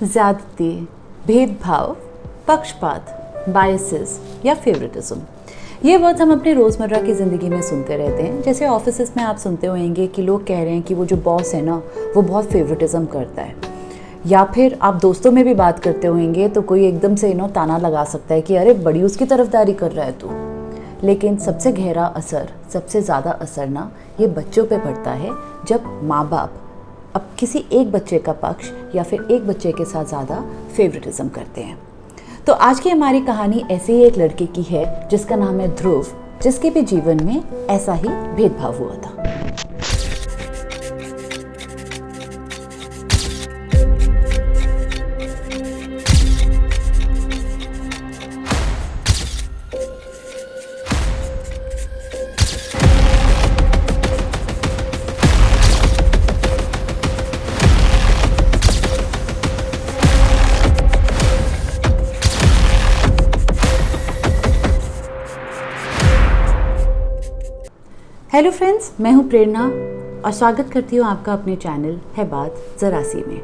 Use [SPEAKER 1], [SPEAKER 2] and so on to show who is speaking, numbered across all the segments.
[SPEAKER 1] ज़्यादती, भेदभाव, पक्षपात, बायसेस या फेवरेटिज्म, ये वर्ड हम अपनी रोज़मर्रा की ज़िंदगी में सुनते रहते हैं। जैसे ऑफिसेस में आप सुनते होंगे कि लोग कह रहे हैं कि वो जो बॉस है ना, वो बहुत फेवरेटिज्म करता है। या फिर आप दोस्तों में भी बात करते होंगे तो कोई एकदम से ताना लगा सकता है कि अरे बड़ी उसकी तरफदारी कर रहा है तू। लेकिन सबसे गहरा असर, सबसे ज़्यादा असर ना ये बच्चों पे पड़ता है, जब माँ बाप अब किसी एक बच्चे का पक्ष या फिर एक बच्चे के साथ ज़्यादा फेवरेटिज्म करते हैं। तो आज की हमारी कहानी ऐसे ही एक लड़के की है जिसका नाम है ध्रुव, जिसके भी जीवन में ऐसा ही भेदभाव हुआ था। हेलो फ्रेंड्स, मैं हूं प्रेरणा और स्वागत करती हूं आपका अपने चैनल है बात जरा सी में।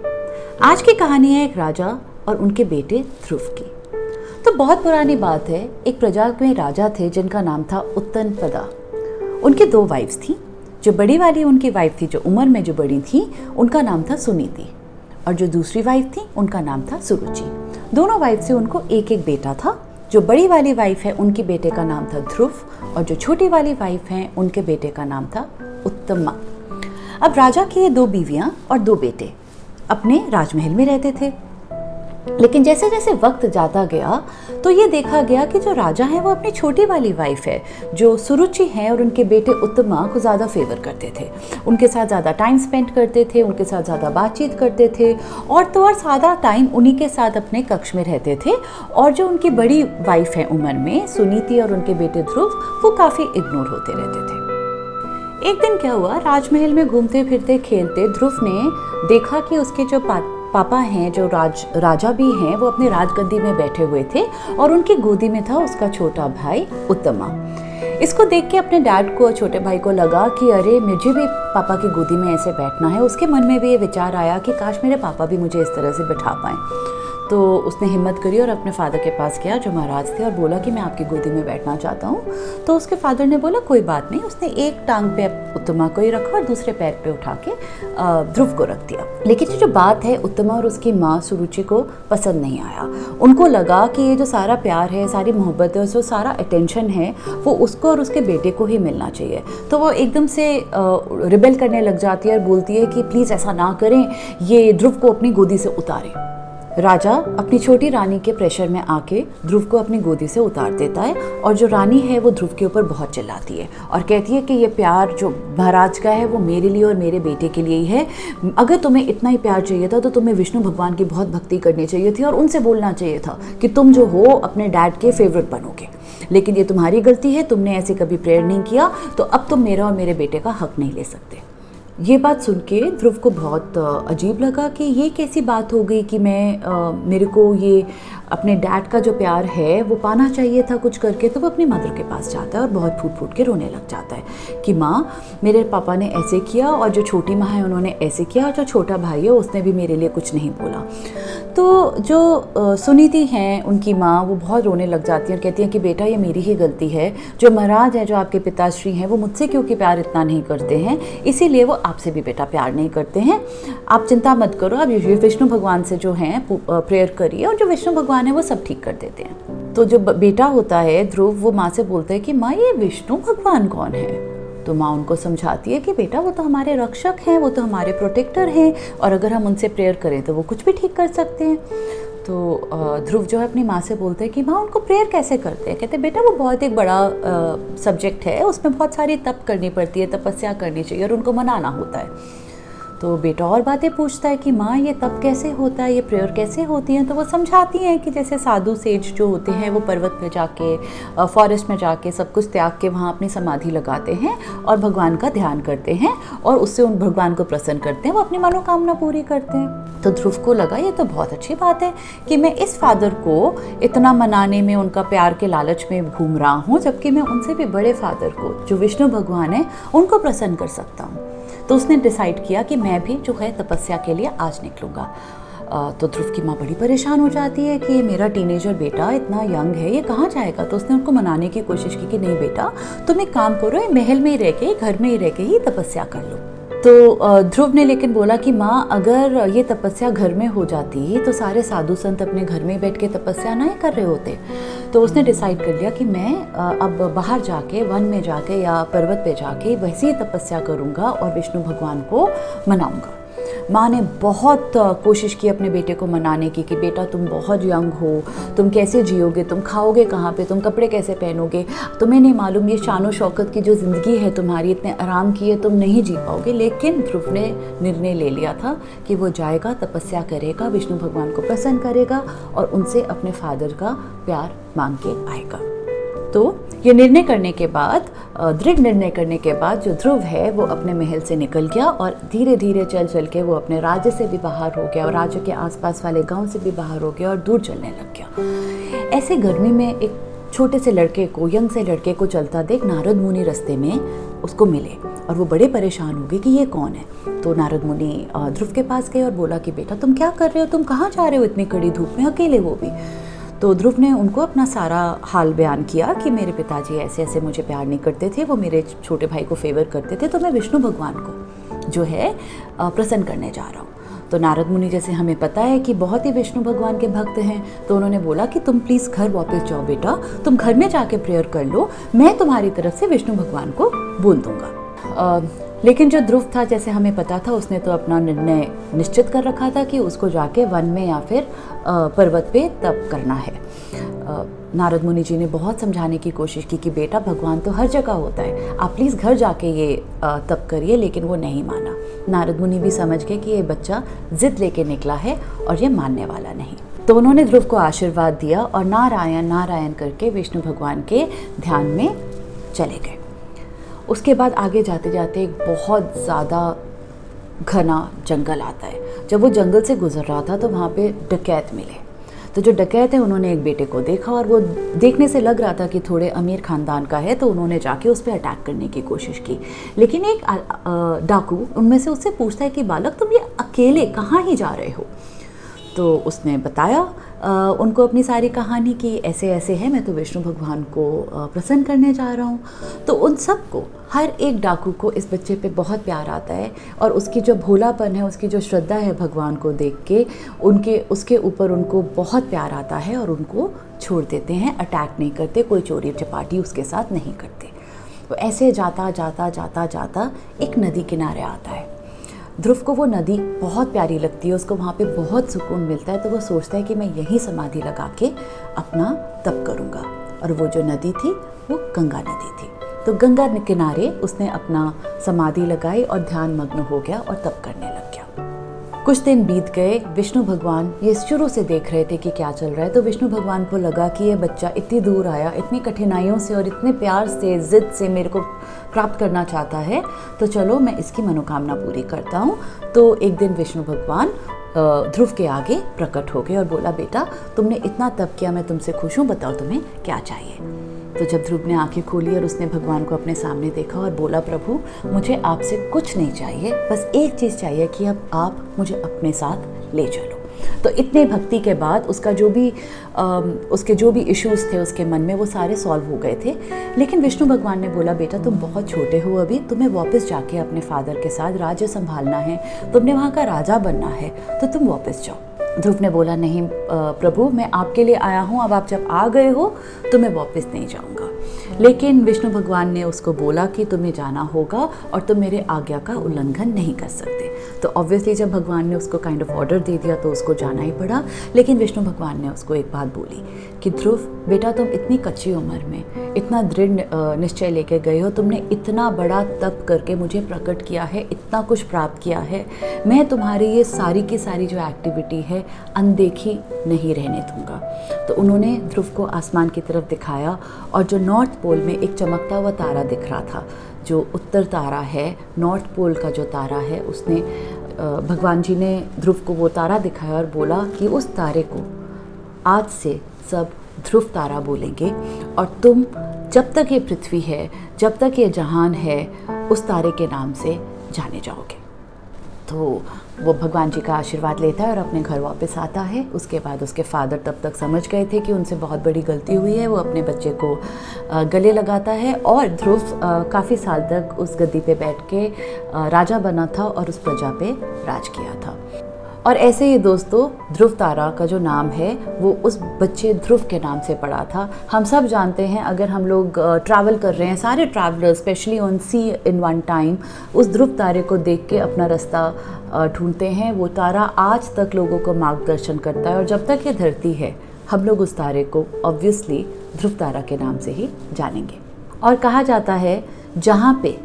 [SPEAKER 1] आज की कहानी है एक राजा और उनके बेटे ध्रुव की। तो बहुत पुरानी बात है, एक प्रजा में राजा थे जिनका नाम था उत्तनपदा। उनकी 2 वाइफ्स थी। जो बड़ी वाली उनकी वाइफ थी, जो उम्र में जो बड़ी थी, उनका नाम था सुनीति, और जो दूसरी वाइफ थी उनका नाम था सुरुचि। दोनों वाइफ से उनको एक एक बेटा था। जो बड़ी वाली वाइफ है उनके बेटे का नाम था ध्रुव, और जो छोटी वाली वाइफ हैं उनके बेटे का नाम था उत्तमा। अब राजा की ये 2 बीवियां और 2 बेटे अपने राजमहल में रहते थे। लेकिन जैसे जैसे वक्त जाता गया तो ये देखा गया कि जो राजा है वो अपनी छोटी वाली वाइफ है, जो सुरुचि है, और उनके बेटे उत्तमा को ज़्यादा फेवर करते थे। उनके साथ ज़्यादा टाइम स्पेंड करते थे, उनके साथ ज़्यादा बातचीत करते थे, और तो और सादा टाइम उन्हीं के साथ अपने कक्ष में रहते थे। और जो उनकी बड़ी वाइफ है उम्र में, सुनीति, और उनके बेटे ध्रुव, वो काफ़ी इग्नोर होते रहते थे। एक दिन क्या हुआ, राजमहल में घूमते फिरते खेलते ध्रुव ने देखा कि उसके जो पापा हैं, जो राजा भी हैं, वो अपने राजगद्दी में बैठे हुए थे और उनकी गोदी में था उसका छोटा भाई उत्तमा। इसको देख के अपने डैड को और छोटे भाई को लगा कि अरे मुझे भी पापा की गोदी में ऐसे बैठना है। उसके मन में भी ये विचार आया कि काश मेरे पापा भी मुझे इस तरह से बिठा पाएं। तो उसने हिम्मत करी और अपने फादर के पास गया जो महाराज थे, और बोला कि मैं आपकी गोदी में बैठना चाहता हूँ। तो उसके फादर ने बोला कोई बात नहीं। उसने एक टांग पे उत्तमा को ही रखा और दूसरे पैर पे उठा के ध्रुव को रख दिया। लेकिन जो बात है, उत्तमा और उसकी माँ सुरुचि को पसंद नहीं आया। उनको लगा कि ये जो सारा प्यार है, सारी मोहब्बत है, जो सारा अटेंशन है, वो उसको और उसके बेटे को ही मिलना चाहिए। तो वो एकदम से रिबेल करने लग जाती है और बोलती है कि प्लीज़ ऐसा ना करें, ये ध्रुव को अपनी गोदी से उतारें। राजा अपनी छोटी रानी के प्रेशर में आके ध्रुव को अपनी गोदी से उतार देता है, और जो रानी है वो ध्रुव के ऊपर बहुत चिल्लाती है और कहती है कि ये प्यार जो महाराज का है वो मेरे लिए और मेरे बेटे के लिए ही है। अगर तुम्हें इतना ही प्यार चाहिए था तो तुम्हें विष्णु भगवान की बहुत भक्ति करनी चाहिए थी और उनसे बोलना चाहिए था कि तुम जो हो अपने डैड के फेवरेट बनोगे। लेकिन ये तुम्हारी गलती है, तुमने ऐसे कभी प्रेयर नहीं किया, तो अब तुम मेरा और मेरे बेटे का हक नहीं ले सकते। ये बात सुन के ध्रुव को बहुत अजीब लगा कि ये कैसी बात हो गई कि मेरे को ये अपने डैड का जो प्यार है वो पाना चाहिए था कुछ करके। तो वो अपनी मदर के पास जाता है और बहुत फूट फूट के रोने लग जाता है कि माँ, मेरे पापा ने ऐसे किया, और जो छोटी माँ है उन्होंने ऐसे किया, और जो छोटा भाई है उसने भी मेरे लिए कुछ नहीं बोला। तो जो सुनीति हैं उनकी माँ, वो बहुत रोने लग जाती है और कहती हैं कि बेटा ये मेरी ही गलती है। जो महाराज है, जो आपके पिताश्री हैं, वो मुझसे क्योंकि प्यार इतना नहीं करते हैं, इसीलिए वो आपसे भी बेटा प्यार नहीं करते हैं। आप चिंता मत करो, आप विष्णु भगवान से जो हैं प्रेयर करिए, और जो विष्णु भगवान है वो सब ठीक कर देते हैं। तो जो बेटा होता है ध्रुव, वो माँ से बोलता है कि माँ ये विष्णु भगवान कौन है? तो माँ उनको समझाती है कि बेटा वो तो हमारे रक्षक हैं, वो तो हमारे प्रोटेक्टर हैं, और अगर हम उनसे प्रेयर करें तो वो कुछ भी ठीक कर सकते हैं। तो ध्रुव जो है अपनी माँ से बोलते हैं कि माँ उनको प्रेयर कैसे करते हैं? कहते हैं बेटा वो बहुत एक बड़ा सब्जेक्ट है, उसमें बहुत सारी तप करनी पड़ती है, तपस्या करनी चाहिए और उनको मनाना होता है। तो बेटा और बातें पूछता है कि माँ ये तप कैसे होता है, ये प्रेयर कैसे होती हैं? तो वो समझाती हैं कि जैसे साधु सेज जो होते हैं वो पर्वत पे जाके, फॉरेस्ट में जाके सब कुछ त्याग के वहाँ अपनी समाधि लगाते हैं और भगवान का ध्यान करते हैं, और उससे उन भगवान को प्रसन्न करते हैं, वो अपनी मनोकामना पूरी करते हैं। तो ध्रुव को लगा ये तो बहुत अच्छी बात है कि मैं इस फादर को इतना मनाने में, उनका प्यार के लालच में घूम रहा हूँ, जबकि मैं उनसे भी बड़े फादर को, जो विष्णु भगवान है, उनको प्रसन्न कर सकता हूँ। तो उसने डिसाइड किया कि मैं भी जो है तपस्या के लिए आज निकलूँगा। तो ध्रुव की माँ बड़ी परेशान हो जाती है कि ये मेरा टीनेजर बेटा इतना यंग है, ये कहाँ जाएगा। तो उसने उनको मनाने की कोशिश की कि नहीं बेटा, तुम एक काम करो, ये महल में ही रह के, घर में ही रह के ही तपस्या कर लो। तो ध्रुव ने लेकिन बोला कि माँ, अगर ये तपस्या घर में हो जाती तो सारे साधु संत अपने घर में बैठ के तपस्या नहीं कर रहे होते। तो उसने डिसाइड कर लिया कि मैं अब बाहर जाके, वन में जाके या पर्वत पे जाके वैसे ही तपस्या करूँगा और विष्णु भगवान को मनाऊँगा। माँ ने बहुत कोशिश की अपने बेटे को मनाने की कि बेटा तुम बहुत यंग हो, तुम कैसे जियोगे, तुम खाओगे कहाँ पे, तुम कपड़े कैसे पहनोगे, तुम्हें नहीं मालूम ये शानो शौकत की जो ज़िंदगी है तुम्हारी, इतने आराम की है, तुम नहीं जी पाओगे। लेकिन ध्रुव ने निर्णय ले लिया था कि वो जाएगा, तपस्या करेगा, विष्णु भगवान को प्रसन्न करेगा और उनसे अपने फादर का प्यार मांग के आएगा। तो ये निर्णय करने के बाद, दृढ़ निर्णय करने के बाद जो ध्रुव है वो अपने महल से निकल गया और धीरे धीरे चल के वो अपने राज्य से भी बाहर हो गया और राज्य के आसपास वाले गांव से भी बाहर हो गया और दूर चलने लग गया। ऐसे गर्मी में एक छोटे से लड़के को, यंग से लड़के को चलता देख नारद मुनि रास्ते में उसको मिले और वो बड़े परेशान हो गए कि ये कौन है। तो नारद मुनि ध्रुव के पास गए और बोला कि बेटा तुम क्या कर रहे हो, तुम कहाँ जा रहे हो इतनी कड़ी धूप में, अकेले वो भी। तो ध्रुव ने उनको अपना सारा हाल बयान किया कि मेरे पिताजी ऐसे ऐसे मुझे प्यार नहीं करते थे, वो मेरे छोटे भाई को फेवर करते थे, तो मैं विष्णु भगवान को जो है प्रसन्न करने जा रहा हूँ। तो नारद मुनि, जैसे हमें पता है कि बहुत ही विष्णु भगवान के भक्त हैं, तो उन्होंने बोला कि तुम प्लीज़ घर वापस जाओ बेटा, तुम घर में जाके प्रेयर कर लो, मैं तुम्हारी तरफ से विष्णु भगवान को बोल दूंगा। लेकिन जो ध्रुव था, जैसे हमें पता था, उसने तो अपना निर्णय निश्चित कर रखा था कि उसको जाके वन में या फिर पर्वत पे तप करना है। नारद मुनि जी ने बहुत समझाने की कोशिश की कि बेटा भगवान तो हर जगह होता है, आप प्लीज़ घर जाके ये तप करिए, लेकिन वो नहीं माना। नारद मुनि भी समझ गए कि ये बच्चा जिद लेके निकला है और ये मानने वाला नहीं। तो उन्होंने ध्रुव को आशीर्वाद दिया और नारायण नारायण करके विष्णु भगवान के ध्यान में चले गए। उसके बाद आगे जाते जाते एक बहुत ज़्यादा घना जंगल आता है। जब वो जंगल से गुजर रहा था तो वहाँ पे डकैत मिले। तो जो डकैत है उन्होंने एक बेटे को देखा और वो देखने से लग रहा था कि थोड़े अमीर ख़ानदान का है, तो उन्होंने जाके उस पर अटैक करने की कोशिश की। लेकिन एक डाकू उनमें से उससे पूछता है कि बालक तुम ये अकेले कहाँ ही जा रहे हो। तो उसने बताया उनको अपनी सारी कहानी कि ऐसे ऐसे है, मैं तो विष्णु भगवान को प्रसन्न करने जा रहा हूँ। तो उन सबको, हर एक डाकू को इस बच्चे पे बहुत प्यार आता है और उसकी जो भोलापन है, उसकी जो श्रद्धा है भगवान को देख के उसके ऊपर उनको बहुत प्यार आता है और उनको छोड़ देते हैं, अटैक नहीं करते, कोई चोरी चपाटी उसके साथ नहीं करते। तो ऐसे जाता जाता जाता जाता एक नदी किनारे आता है। ध्रुव को वो नदी बहुत प्यारी लगती है, उसको वहाँ पे बहुत सुकून मिलता है। तो वो सोचता है कि मैं यहीं समाधि लगा के अपना तप करूँगा। और वो जो नदी थी वो गंगा नदी थी। तो गंगा किनारे उसने अपना समाधि लगाई और ध्यान मग्न हो गया और तप करने लग गया। कुछ दिन बीत गए। विष्णु भगवान ये शुरू से देख रहे थे कि क्या चल रहा है। तो विष्णु भगवान को लगा कि ये बच्चा इतनी दूर आया, इतनी कठिनाइयों से और इतने प्यार से, जिद से मेरे को प्राप्त करना चाहता है, तो चलो मैं इसकी मनोकामना पूरी करता हूँ। तो एक दिन विष्णु भगवान ध्रुव के आगे प्रकट हो गए और बोला, बेटा तुमने इतना तप किया, मैं तुमसे खुश हूँ, बताओ तुम्हें क्या चाहिए। तो जब ध्रुव ने आंखें खोली और उसने भगवान को अपने सामने देखा और बोला, प्रभु मुझे आपसे कुछ नहीं चाहिए, बस एक चीज़ चाहिए कि अब आप मुझे अपने साथ ले चलो। तो इतने भक्ति के बाद उसके जो भी इश्यूज थे उसके मन में, वो सारे सॉल्व हो गए थे। लेकिन विष्णु भगवान ने बोला, बेटा तुम बहुत छोटे हो अभी, तुम्हें वापस जाके अपने फादर के साथ राज्य संभालना है, तुमने वहाँ का राजा बनना है, तो तुम वापस जाओ। ध्रुव ने बोला, नहीं प्रभु, मैं आपके लिए आया हूँ, अब आप जब आ गए हो तो मैं वापस नहीं जाऊँगा। लेकिन विष्णु भगवान ने उसको बोला कि तुम्हें जाना होगा और तुम मेरे आज्ञा का उल्लंघन नहीं कर सकते। तो ऑब्वियसली जब भगवान ने उसको काइंड ऑफ ऑर्डर दे दिया तो उसको जाना ही पड़ा। लेकिन विष्णु भगवान ने उसको एक बात बोली कि ध्रुव बेटा, तुम इतनी कच्ची उम्र में इतना दृढ़ निश्चय लेके गए हो, तुमने इतना बड़ा तप करके मुझे प्रकट किया है, इतना कुछ प्राप्त किया है, मैं तुम्हारी ये सारी की सारी जो एक्टिविटी है अनदेखी नहीं रहने दूंगा। तो उन्होंने ध्रुव को आसमान की तरफ दिखाया और जो नॉर्थ पोल में एक चमकता हुआ तारा दिख रहा था, जो उत्तर तारा है, नॉर्थ पोल का जो तारा है, उसने भगवान जी ने ध्रुव को वो तारा दिखाया और बोला कि उस तारे को आज से सब ध्रुव तारा बोलेंगे और तुम जब तक ये पृथ्वी है, जब तक ये जहान है, उस तारे के नाम से जाने जाओगे। तो वो भगवान जी का आशीर्वाद लेता है और अपने घर वापस आता है। उसके बाद उसके फादर तब तक समझ गए थे कि उनसे बहुत बड़ी गलती हुई है। वो अपने बच्चे को गले लगाता है और ध्रुव काफ़ी साल तक उस गद्दी पे बैठ के राजा बना था और उस प्रजा पे राज किया था। और ऐसे ही दोस्तों, ध्रुव तारा का जो नाम है वो उस बच्चे ध्रुव के नाम से पड़ा था। हम सब जानते हैं, अगर हम लोग ट्रैवल कर रहे हैं, सारे travellers specially on sea in one time उस ध्रुव तारे को देख के अपना रास्ता ढूंढते हैं। वो तारा आज तक लोगों को मार्गदर्शन करता है और जब तक ये धरती है हम लोग उस तारे को ऑब्वियसली ध्रुव तारा के नाम से ही जानेंगे। और कहा जाता है जहाँ पे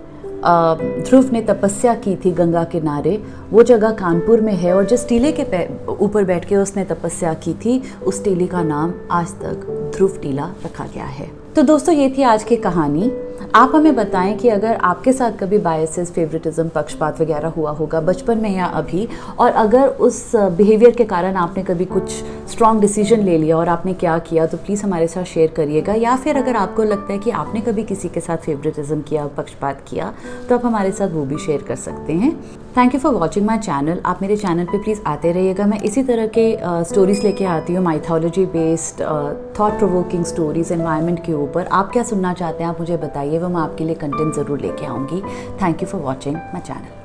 [SPEAKER 1] ध्रुव ने तपस्या की थी गंगा किनारे, वो जगह कानपुर में है। और जिस टीले के ऊपर बैठ के उसने तपस्या की थी, उस टीले का नाम आज तक ध्रुव टीला रखा गया है। तो दोस्तों, ये थी आज की कहानी। आप हमें बताएं कि अगर आपके साथ कभी बायसेस, फेवरेटिज्म, पक्षपात वगैरह हुआ होगा बचपन में या अभी, और अगर उस बिहेवियर के कारण आपने कभी कुछ स्ट्रॉन्ग डिसीजन ले लिया और आपने क्या किया, तो प्लीज़ हमारे साथ शेयर करिएगा। या फिर अगर आपको लगता है कि आपने कभी किसी के साथ फेवरेटिज्म किया, पक्षपात किया, तो आप हमारे साथ वो भी शेयर कर सकते हैं। Thank you for watching my channel. आप मेरे चैनल पे प्लीज़ आते रहिएगा। मैं इसी तरह के स्टोरीज़ लेके आती हूँ, mythology based, thought provoking stories environment के ऊपर। आप क्या सुनना चाहते हैं आप मुझे बताइए, वो मैं आपके लिए कंटेंट ज़रूर लेके आऊँगी। Thank you for watching my channel.